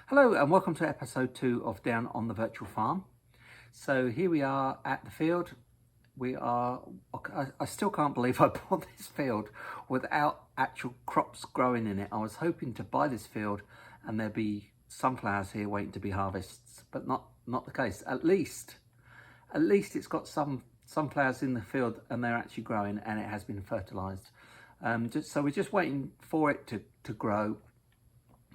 Hello and welcome to episode 2 of Down on the Virtual Farm. So here we are at the field. I still can't believe I bought this field without actual crops growing in it. I was hoping to buy this field and there'd be sunflowers here waiting to be harvested, but not the case. At least it's got some sunflowers in the field and they're actually growing and it has been fertilized. So we're just waiting for it to grow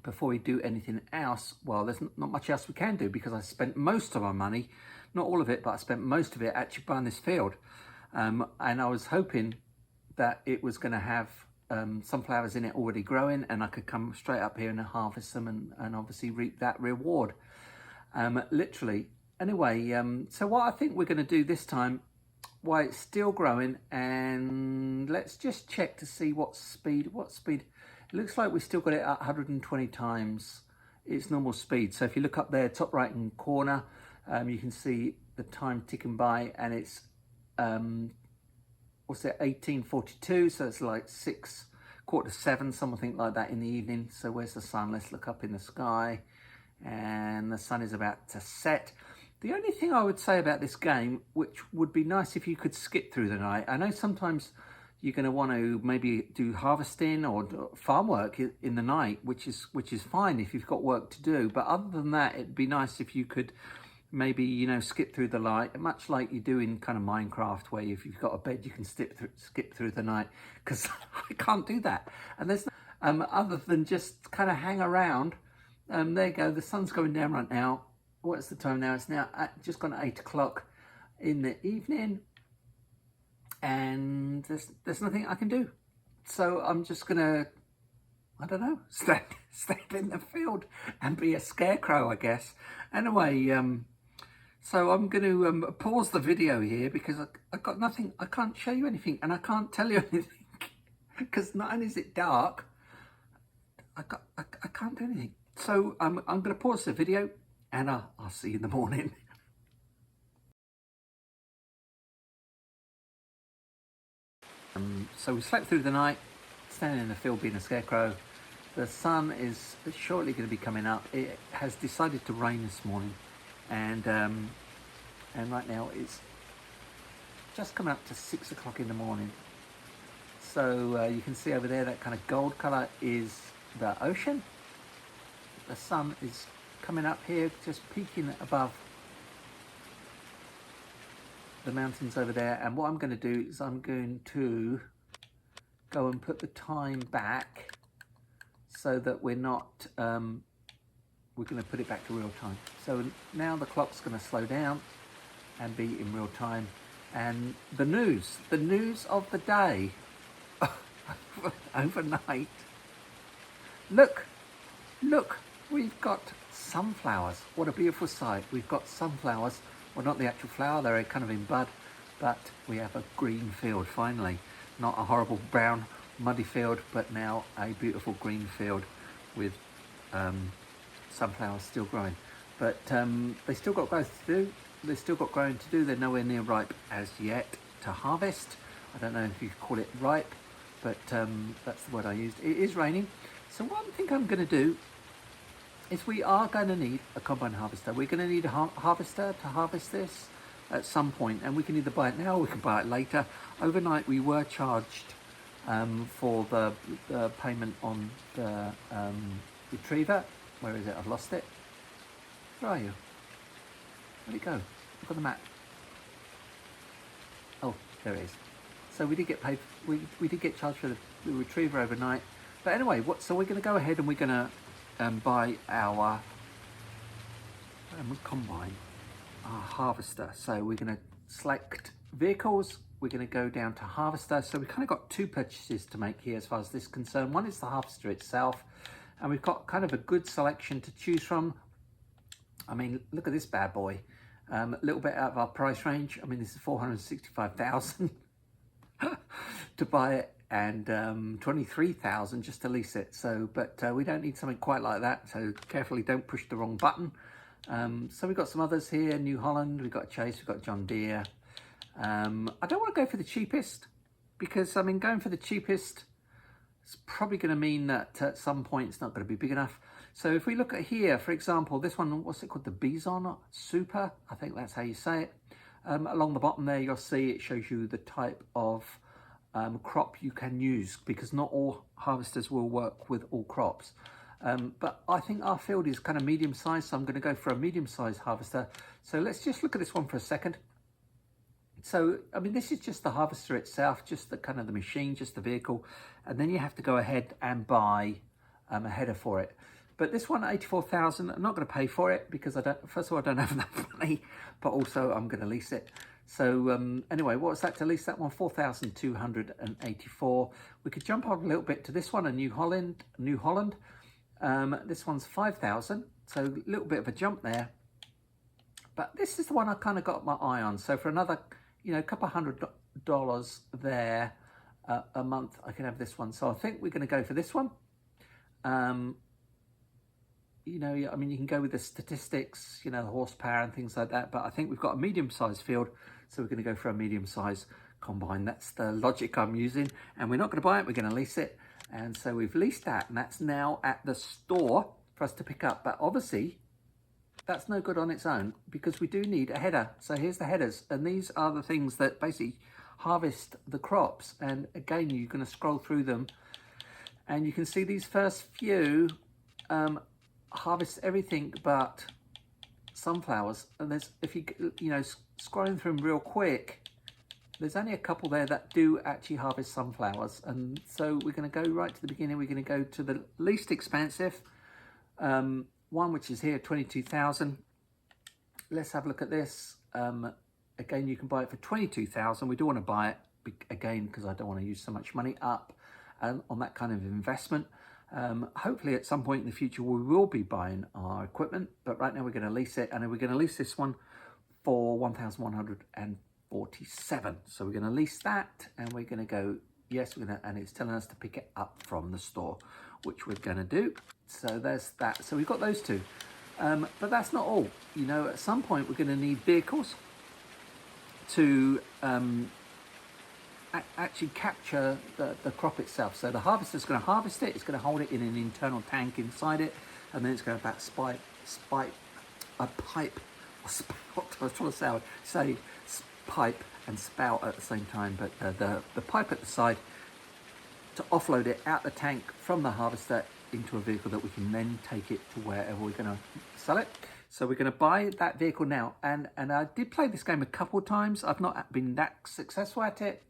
before we do anything else. Well, there's not much else we can do because I spent most of my money, not all of it, but I spent most of it actually buying this field. And I was hoping that it was going to have sunflowers in it already growing and I could come straight up here and harvest them and obviously reap that reward, literally. Anyway, so what I think we're going to do this time, while it's still growing, and let's just check to see what speed. It looks like we've still got it at 120 times its normal speed. So if you look up there, top right hand corner, you can see the time ticking by, and it's what's it, 18:42. So it's like 6:45, something like that in the evening. So where's the sun? Let's look up in the sky, and the sun is about to set. The only thing I would say about this game, which would be nice if you could skip through the night. I know sometimes you're going to want to maybe do harvesting or farm work in the night, which is fine if you've got work to do. But other than that, it'd be nice if you could maybe, you know, skip through the light, much like you do in kind of Minecraft, where if you've got a bed, you can skip through the night, because I can't do that. And there's other than just kind of hang around. There you go. The sun's going down right now. What's the time now? It's now just gone 8 o'clock in the evening. And there's nothing I can do, so I'm just gonna, I don't know, stand in the field and be a scarecrow, I guess. Anyway, so I'm going to pause the video here because I've got nothing. I can't show you anything and I can't tell you anything because not only is it dark, I can't do anything. So I'm going to pause the video and I'll see you in the morning. So we slept through the night, standing in the field being a scarecrow. The sun is shortly going to be coming up. It has decided to rain this morning, and right now it's just coming up to 6 o'clock in the morning. So you can see over there that kind of gold colour is the ocean. The sun is coming up here, just peeking above the mountains over there, and what I'm going to do is I'm going to go and put the time back so that we're not we're going to put it back to real time. So now the clock's going to slow down and be in real time, and the news of the day overnight, look, we've got sunflowers. What a beautiful sight. We've got sunflowers. Well, not the actual flower, they're kind of in bud, but we have a green field finally. Not a horrible brown muddy field, but now a beautiful green field with sunflowers still growing. But they still got growth to do, they've still got growing to do. They're nowhere near ripe as yet to harvest. I don't know if you call it ripe, but that's the word I used. It is raining, so what I think I'm going to do is we are going to need a combine harvester. We're going to need a harvester to harvest this at some point, and we can either buy it now or we can buy it later. Overnight we were charged for the payment on the retriever. Where is it? I've lost it. Where are you? Where'd it go? Look on the map. Oh, there it is. So we did get paid. We did get charged for the retriever overnight. But anyway, so we're going to go ahead and we're going to buy our combine, our harvester. So we're going to select vehicles, we're going to go down to harvester. So we've kind of got two purchases to make here as far as this is concerned. One is the harvester itself, and we've got kind of a good selection to choose from. I mean, look at this bad boy, a little bit out of our price range. I mean, this is 465,000 to buy it, and 23,000 just to lease it. So, but we don't need something quite like that. So carefully, don't push the wrong button. So we've got some others here: New Holland, we've got Chase, we've got John Deere. I don't want to go for the cheapest because I mean, going for the cheapest is probably going to mean that at some point it's not going to be big enough. So if we look at here, for example, this one, what's it called? The Bison Super, I think that's how you say it. Along the bottom there, you'll see it shows you the type of crop you can use, because not all harvesters will work with all crops. But I think our field is kind of medium sized, so I'm going to go for a medium sized harvester. So let's just look at this one for a second. So, I mean, this is just the harvester itself, just the kind of the machine, just the vehicle. And then you have to go ahead and buy a header for it. But this one, 84,000, I'm not going to pay for it because first of all, I don't have enough money, but also I'm going to lease it. So anyway, what was that to lease that one? 4,284. We could jump on a little bit to this one, a New Holland. This one's 5,000. So a little bit of a jump there. But this is the one I kind of got my eye on. So for another, a couple $100 there a month, I can have this one. So I think we're going to go for this one. I mean, you can go with the statistics, the horsepower and things like that. But I think we've got a medium-sized field, so we're going to go for a medium-sized combine. That's the logic I'm using. And we're not going to buy it, we're going to lease it. And so we've leased that, and that's now at the store for us to pick up. But obviously, that's no good on its own, because we do need a header. So here's the headers, and these are the things that basically harvest the crops. And again, you're going to scroll through them, and you can see these first few harvest everything but sunflowers. And there's, if you scrolling through them real quick, there's only a couple there that do actually harvest sunflowers. And so we're going to go right to the beginning. We're going to go to the least expensive one, which is here, 22,000. Let's have a look at this. Again, you can buy it for 22,000. We do want to buy it again because I don't want to use so much money up on that kind of investment. Hopefully at some point in the future we will be buying our equipment, but right now we're going to lease it, and we're going to lease this one for 1,147. So we're going to lease that, and we're going to go, yes, and it's telling us to pick it up from the store, which we're going to do. So there's that. So we've got those two, but that's not all. At some point we're going to need vehicles to actually capture the crop itself. So the harvester's going to harvest it, it's going to hold it in an internal tank inside it, and then it's going to pipe and spout at the same time, but the pipe at the side to offload it out the tank from the harvester into a vehicle that we can then take it to wherever we're going to sell it. So we're going to buy that vehicle now, and I did play this game a couple of times. I've not been that successful at it.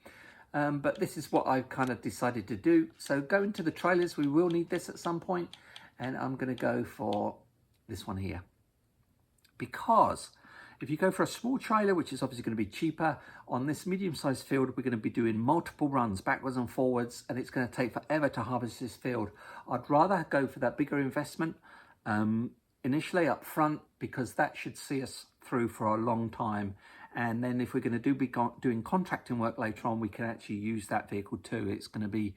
But this is what I've kind of decided to do. So go into the trailers, we will need this at some point, and I'm going to go for this one here. Because if you go for a small trailer, which is obviously going to be cheaper, on this medium-sized field, we're going to be doing multiple runs backwards and forwards, and it's going to take forever to harvest this field. I'd rather go for that bigger investment initially up front, because that should see us through for a long time. And then if we're going to be doing contracting work later on, we can actually use that vehicle too. It's going to be,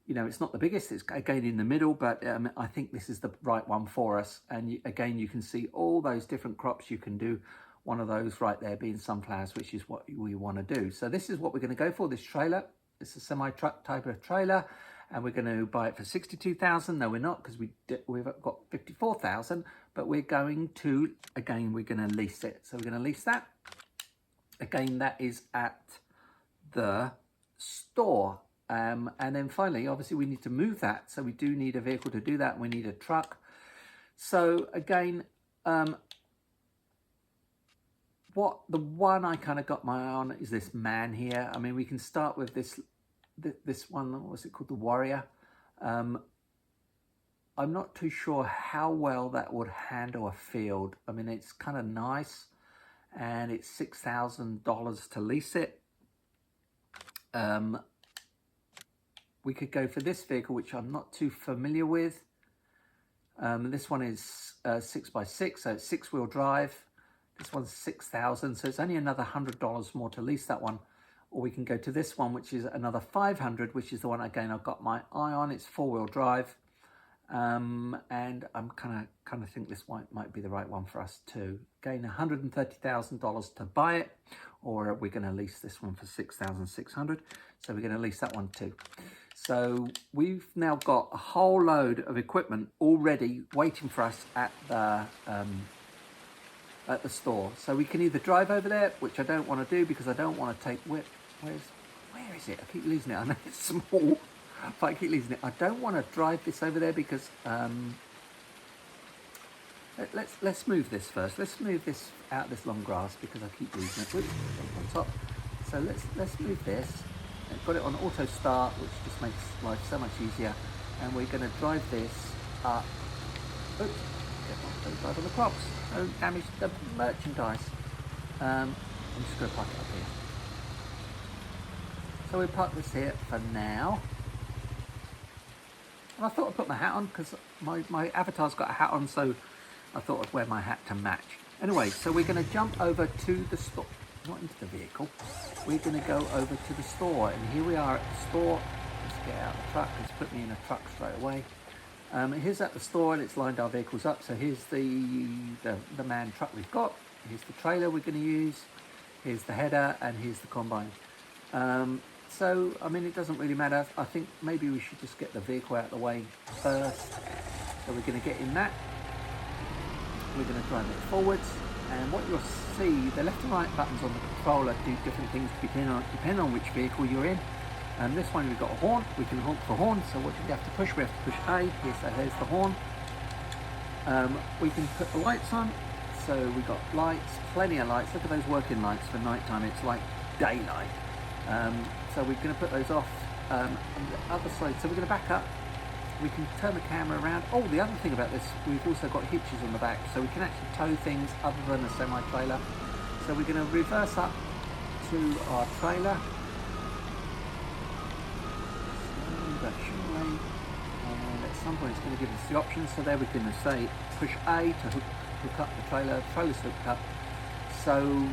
it's not the biggest, it's again in the middle, but I think this is the right one for us. And again, you can see all those different crops you can do. One of those right there being sunflowers, which is what we want to do. So this is what we're going to go for, this trailer. It's a semi-truck type of trailer, and we're going to buy it for 62,000. No, we're not, because we've got 54,000, but we're going to, again, we're going to lease it. So we're going to lease that. Again, that is at the store. And then finally, obviously, we need to move that. So we do need a vehicle to do that. We need a truck. So again, the one I kind of got my eye on is this man here. I mean, we can start with this one. What's it called? The Warrior. I'm not too sure how well that would handle a field. I mean, it's kind of nice, and it's $6,000 to lease it. We could go for this vehicle, which I'm not too familiar with. This one is 6x6, so it's 6-wheel drive. This one's 6,000, so it's only another $100 more to lease that one. Or we can go to this one, which is another 500, which is the one again I've got my eye on. It's 4-wheel drive. And I'm kind of think this might be the right one for us too. Again, $130,000 to buy it, or we're going to lease this one for 6,600. So we're going to lease that one too. So we've now got a whole load of equipment already waiting for us at the store. So we can either drive over there, which I don't want to do because I don't want to take, where is it? I keep losing it. I know it's small, but I keep losing it. I don't want to drive this over there because let's move this first. Let's move this out of this long grass because I keep losing it. Oops, on top. So let's move this. I've got it on auto start, which just makes life so much easier. And we're going to drive this up. Oops, don't drive on the crops. Don't damage the merchandise. I'm just going to park it up here. So we'll park this here for now. And I thought I'd put my hat on because my avatar's got a hat on, so I thought I'd wear my hat to match. Anyway, so we're going to jump over to the store. Not into the vehicle. We're going to go over to the store, and here we are at the store. Let's get out the truck. Let's put me in a truck straight away. Here's at the store, and it's lined our vehicles up. So here's the man truck we've got. Here's the trailer we're going to use. Here's the header, and here's the combine. So I mean, it doesn't really matter. I think maybe we should just get the vehicle out of the way first. So we're going to get in that. We're going to drive it forwards. And what you'll see, the left and right buttons on the controller do different things depending on which vehicle you're in. And this one, we've got a horn. We can honk for horn. So what do we have to push? We have to push A. Here's the horn. We can put the lights on. So we've got lights, plenty of lights. Look at those working lights for nighttime. It's like daylight. So we're going to put those off on the other side. So we're going to back up. We can turn the camera around. Oh, the other thing about this, we've also got hitches on the back, so we can actually tow things other than a semi-trailer. So we're going to reverse up to our trailer. And at some point it's going to give us the option. So there we're going to say push A to hook up the trailer. Trailer's hooked up. So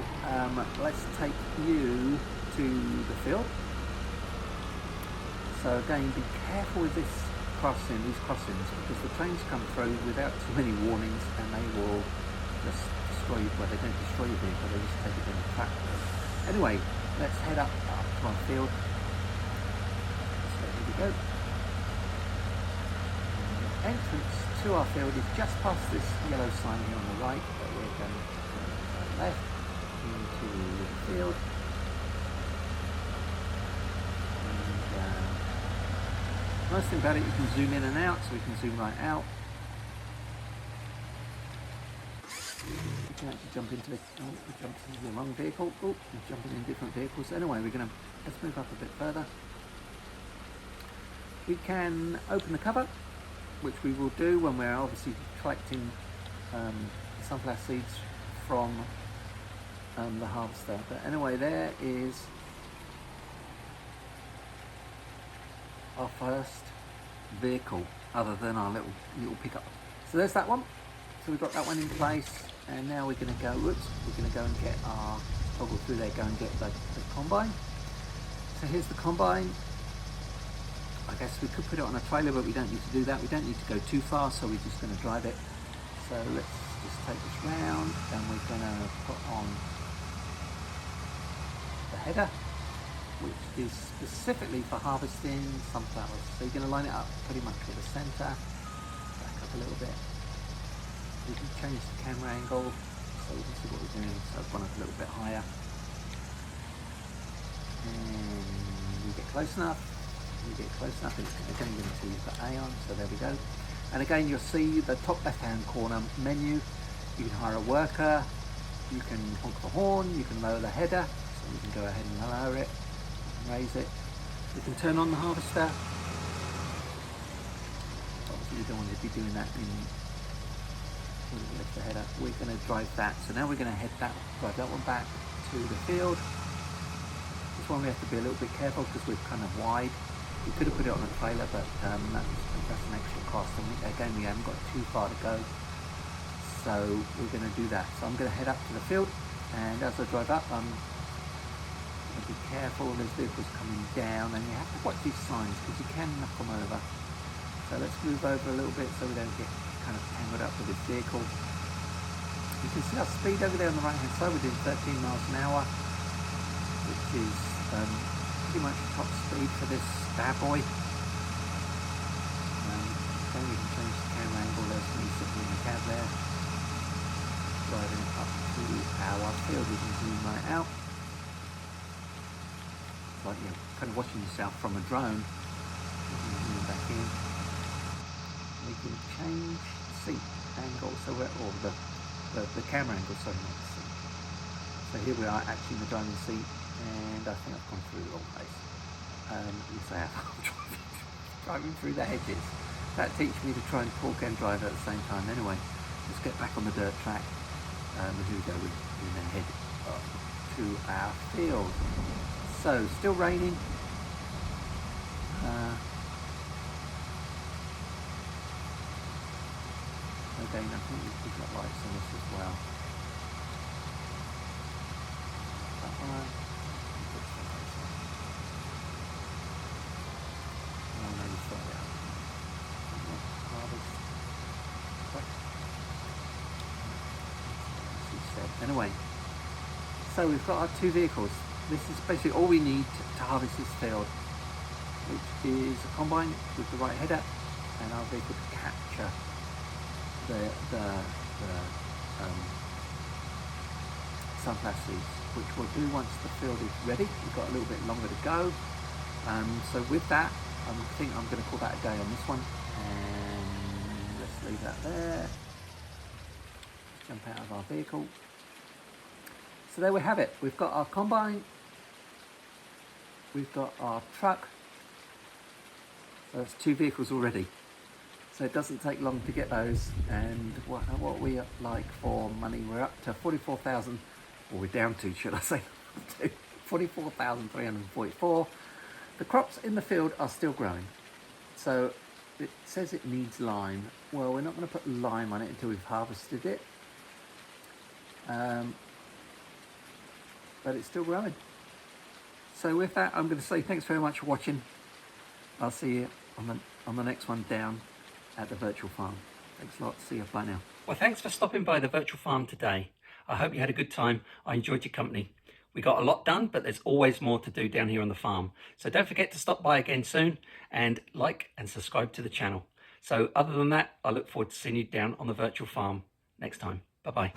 let's take you to the field. So again, be careful with these crossings, because the trains come through without too many warnings, and they will just destroy you. Well, they don't destroy your vehicle, they just take it down the track. Anyway, let's head up to our field. So here we go. The entrance to our field is just past this yellow sign here on the right, but we're going to go left into the field. Nice thing about it, you can zoom in and out, so we can zoom right out. You can actually jump into this. Oh, we jumped into the wrong vehicle. Oh, we're jumping in different vehicles. Anyway, let's move up a bit further. We can open the cover, which we will do when we're obviously collecting sunflower seeds from the harvester. But anyway, there is our first vehicle other than our little pickup. So there's that one. So we've got that one in place, and now we're going to go, we're going to go and get our, toggle through there, go and get the combine. So here's the combine. I guess we could put it on a trailer, but we don't need to do that. We don't need to go too far, so we're just going to drive it. So let's just take this round, and we're going to put on the header, which is specifically for harvesting sunflowers. So you're going to line it up pretty much with the center. Back up a little bit. We can change the camera angle so we can see what we're doing. So I've gone up a little bit higher. And we get close enough. We get close enough. It's again going to use the A on. So there we go. And again, you'll see the top left-hand corner menu. You can hire a worker. You can honk the horn. You can lower the header. So we can go ahead and lower it. Raise it. We can turn on the harvester. Obviously, you don't want to be doing that when you lift the header. We're going to drive that. So now we're going to drive that one back to the field. This one we have to be a little bit careful because we're kind of wide. We could have put it on a trailer, but that's an extra cost. And again, we haven't got too far to go. So we're going to do that. So I'm going to head up to the field, and as I drive up, be careful, there's vehicles coming down, and you have to watch these signs because you can knock them over. So let's move over a little bit so we don't get kind of tangled up with this vehicle. You can see our speed over there on the right hand side. We're doing 13 miles an hour, which is pretty much top speed for this bad boy. Okay, we can change the camera angle. There's me sitting in the cab there, driving up to our field. We can zoom right out. It's like you're kind of watching yourself from a drone. Zoom back in. We can change the seat angle, so we're, or the camera angle, sorry, not the seat. So here we are actually in the driving seat, and I think I've gone through the wrong place. Yes, I have. I'm driving through the hedges. That teaches me to try and talk and drive at the same time. Anyway, let's get back on the dirt track. Here we go, we're going to head up to our field. So, still raining. Again, I think we've got lights on this as well. That one. Oh, no, it's right out. Anyway, so we've got our two vehicles. This is basically all we need to harvest this field, which is a combine with the right header and our vehicle to capture the sunflower seeds, which we'll do once the field is ready. We've got a little bit longer to go. So with that, I think I'm going to call that a day on this one, and let's leave that there. Jump out of our vehicle. So there we have it. We've got our combine, we've got our truck. So that's two vehicles already. So it doesn't take long to get those. And what we like for money, we're up to 44,000, or we're down to, should I say, 44,344. The crops in the field are still growing. So it says it needs lime. Well, we're not going to put lime on it until we've harvested it. But it's still growing. So with that, I'm going to say thanks very much for watching. I'll see you on the next one down at the virtual farm. Thanks a lot. See you. Bye now. Well, thanks for stopping by the virtual farm today. I hope you had a good time. I enjoyed your company. We got a lot done, but there's always more to do down here on the farm. So don't forget to stop by again soon and like and subscribe to the channel. So other than that, I look forward to seeing you down on the virtual farm next time. Bye-bye.